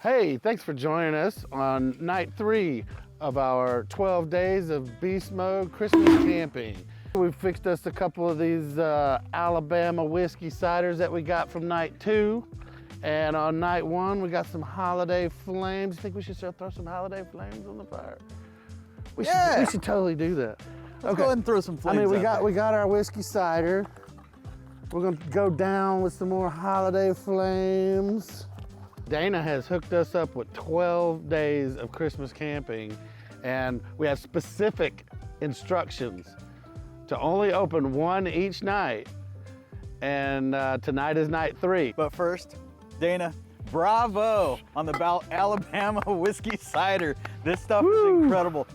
Hey, thanks for joining us on night 3 of our 12 days of Beast Mode Christmas camping. We fixed us a couple of these Alabama whiskey ciders that we got from night 2. And on night 1, we got some holiday flames. Think we should throw some holiday flames on the fire? We should totally do that. Let's go ahead and throw some flames. I mean, we got our whiskey cider. We're gonna go down with some more holiday flames. Dana has hooked us up with 12 days of Christmas camping, and we have specific instructions to only open one each night. And tonight is night 3. But first, Dana, bravo on the Alabama whiskey cider. This stuff is incredible.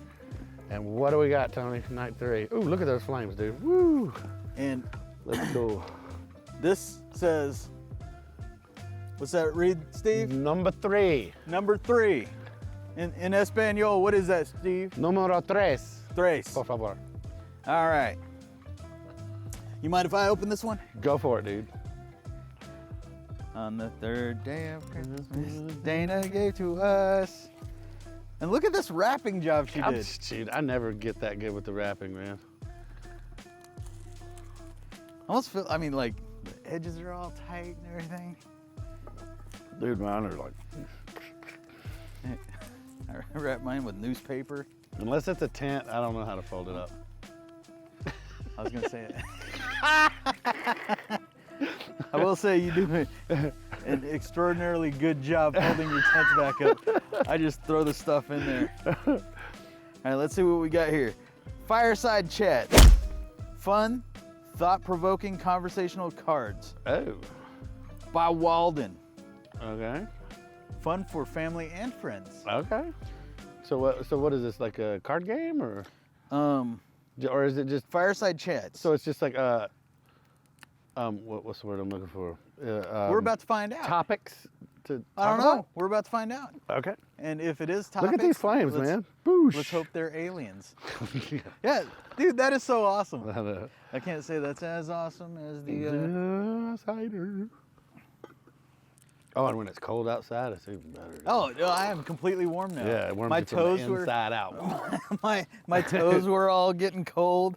And what do we got, Tony, for night 3? Ooh, look at those flames, dude. Woo! And let's go. This says, what's that read, Steve? Number 3. Number 3. In Espanol, what is that, Steve? Número 3. Tres. Por favor. All right. You mind if I open this one? Go for it, dude. On the 3rd day of Christmas, Dana gave to us. And look at this wrapping job she did. Dude, I never get that good with the wrapping, man. Almost feel, I mean, like, the edges are all tight and everything. Dude, mine are like... I wrap mine with newspaper. Unless it's a tent, I don't know how to fold it up. I was gonna say it. I will say you do an extraordinarily good job holding your tents back up. I just throw the stuff in there. All right, let's see what we got here. Fireside chat. Fun, thought-provoking conversational cards. Oh. By Walden. Okay. Fun for family and friends. Okay. So what is this, like a card game or is it just fireside chats? So it's just like what's the word I'm looking for? We're about to find out. Topics to I don't know. We're about to find out. Okay. And if it is topics, look at these flames, man. Boosh. Let's hope they're aliens. Yeah, dude, that is so awesome. I can't say that's as awesome as the cider. Oh, and when it's cold outside, it's even better. Oh, no, I am completely warm now. Yeah, it warms my you from toes the inside out. my toes were all getting cold.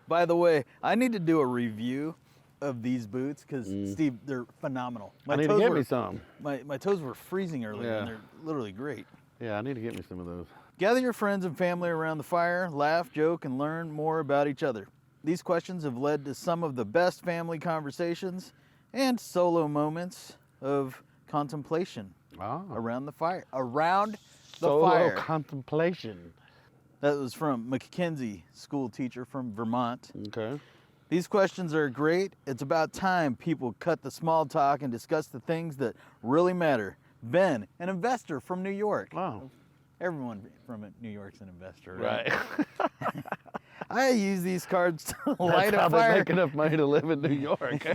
By the way, I need to do a review of these boots because Steve, they're phenomenal. I need to get me some. My toes were freezing earlier, and they're literally great. Yeah, I need to get me some of those. Gather your friends and family around the fire, laugh, joke, and learn more about each other. These questions have led to some of the best family conversations and solo moments of contemplation around the fire. Solo contemplation. That was from Mackenzie, school teacher from Vermont. Okay. These questions are great. It's about time people cut the small talk and discuss the things that really matter. Ben, an investor from New York. Wow. Everyone from New York's an investor, right? Right. I use these cards to light That's how a fire. they make enough money to live in New York.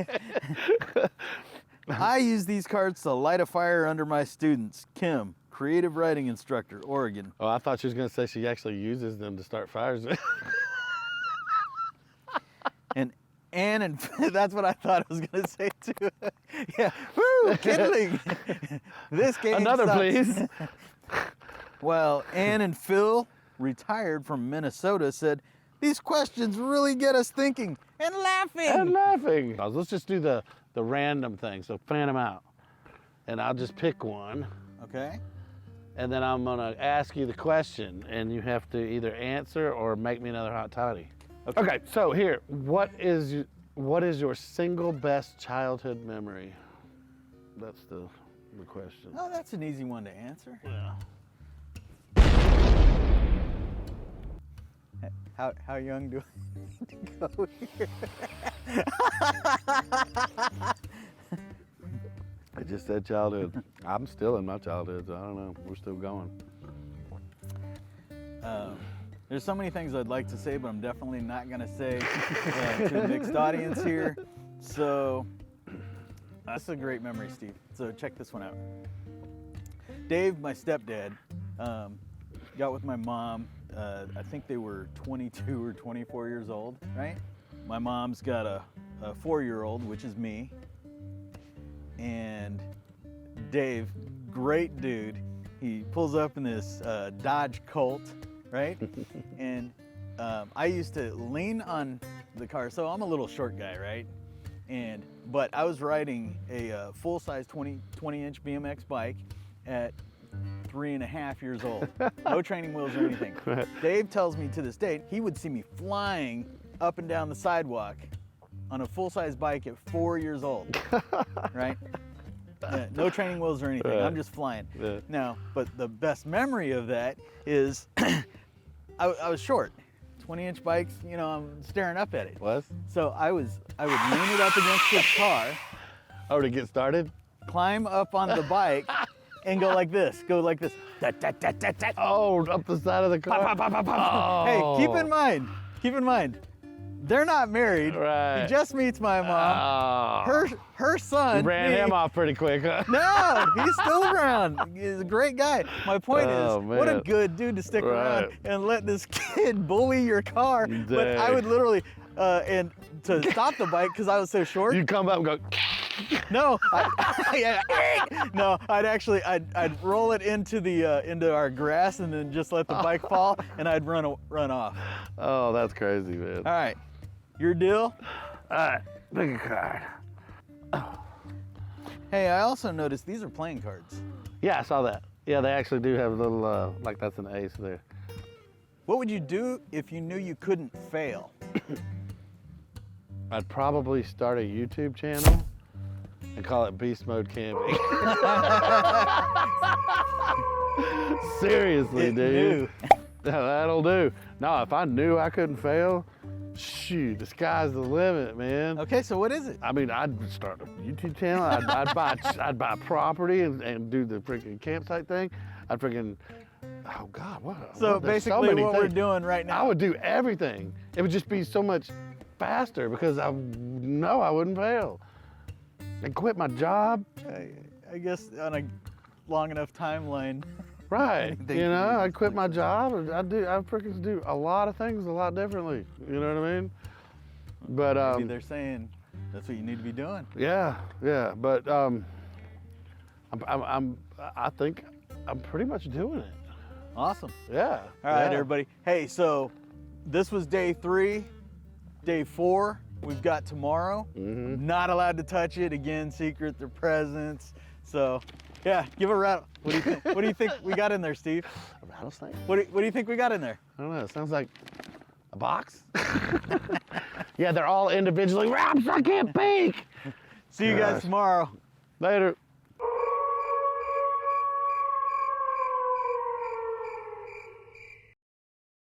I use these cards to light a fire under my students. Kim, creative writing instructor, Oregon. Oh, I thought she was going to say she actually uses them to start fires. And Anne and that's what I thought I was going to say too. Yeah, woo, kindling. This game Another, sucks. please. Well, Anne and Phil, retired from Minnesota, said, these questions really get us thinking and laughing. Let's just do the random thing. So plan them out. And I'll just pick one. Okay. And then I'm going to ask you the question, and you have to either answer or make me another hot toddy. Okay, so here, what is your single best childhood memory? That's the question. Oh, that's an easy one to answer. Yeah. How young do I need to go here? I just said childhood. I'm still in my childhood, so I don't know. We're still going. There's so many things I'd like to say, but I'm definitely not going to say to a mixed audience here. So that's a great memory, Steve. So check this one out. Dave, my stepdad, got with my mom. I think they were 22 or 24 years old, right? My mom's got a 4-year-old, which is me. And Dave great dude. He pulls up in this Dodge Colt, right? And I used to lean on the car. So I'm a little short guy, right? But I was riding a full-size 20-inch BMX bike at 3.5 years old. No training wheels or anything. Dave tells me to this day, he would see me flying up and down the sidewalk on a full-size bike at 4 years old, right? Yeah, no training wheels or anything. I'm just flying. Yeah. Now, but the best memory of that is I was short. 20-inch bikes, you know, I'm staring up at it. Was? So I would lean it up against his car, Oh, to get started? climb up on the bike, and go like this. Go like this. Oh, up the side of the car? Oh. Hey, keep in mind, they're not married. Right. He just meets my mom. Oh. Her son. You ran me, him off pretty quick, huh? No, he's still around. He's a great guy. My point Oh, is, what a man. good dude to stick around Right. and let this kid bully your car. But I Dang. would literally, and to stop the bike because I was so short. You come up and go, No, no. I'd roll it into our grass and then just let the bike fall, and I'd run off. oh, that's crazy, man. All right, your deal. All right, pick a card. Hey, I also noticed these are playing cards. Yeah, I saw that. Yeah, they actually do have a little, like that's an ace there. What would you do if you knew you couldn't fail? I'd probably start a YouTube channel and call it Beastmode Camping. Seriously, It dude. That'll do. No, if I knew I couldn't fail, shoot, the sky's the limit, man. Okay, so what is it? I mean, I'd start a YouTube channel. I'd buy property and do the freaking campsite thing. I'd freaking, oh God, what? So there's basically, many what we're things. doing right now. I would do everything. It would just be so much faster because I know I wouldn't fail. And quit my job. I guess on a long enough timeline. Right. Anything You for know, you. I'd quit my job. I'd freaking do a lot of things a lot differently. You know what I mean? But Maybe they're saying that's what you need to be doing. yeah. But I think I'm pretty much doing it. Awesome. Yeah. All right, yeah. everybody. Hey, so this was day 3. Day 4, we've got tomorrow. Mhm. Not allowed to touch it. Again, secret, they're presents. So, yeah, give a rattle. What do you think? What do you think we got in there, Steve? A rattlesnake? What do you think we got in there? I don't know. It sounds like a box. Yeah, they're all individually wrapped, so I can't peek. See you guys Gosh. tomorrow. Later.